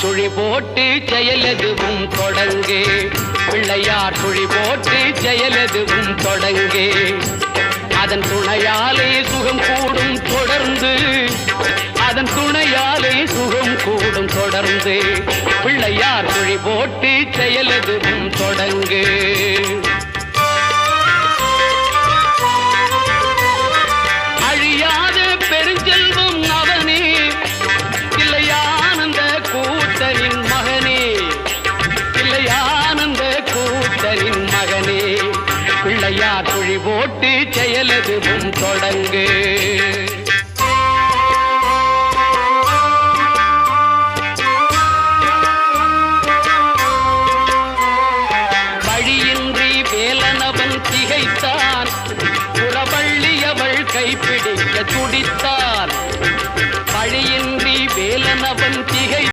சுழி போட்டு செயலெதுவும் தொடங்கு. பிள்ளையார் சுழி போட்டு செயலெதுவும் தொடங்கு. அதன் துணையாலே சுகம் கூடும் தொடர்ந்து. அதன் துணையாலே சுகம் கூடும் தொடர்ந்து. பிள்ளையார் சுழி போட்டு செயலெதுவும் தொடங்கு. அழியாத பெருஞ்செல்வம் அவனே, இல்லையானந்த கூத்தனின் மகனே, இல்லையானந்த கூத்தனின் மகனே. பிள்ளையார் சுழி போட்டு செயலெதுவும் தொடங்கு.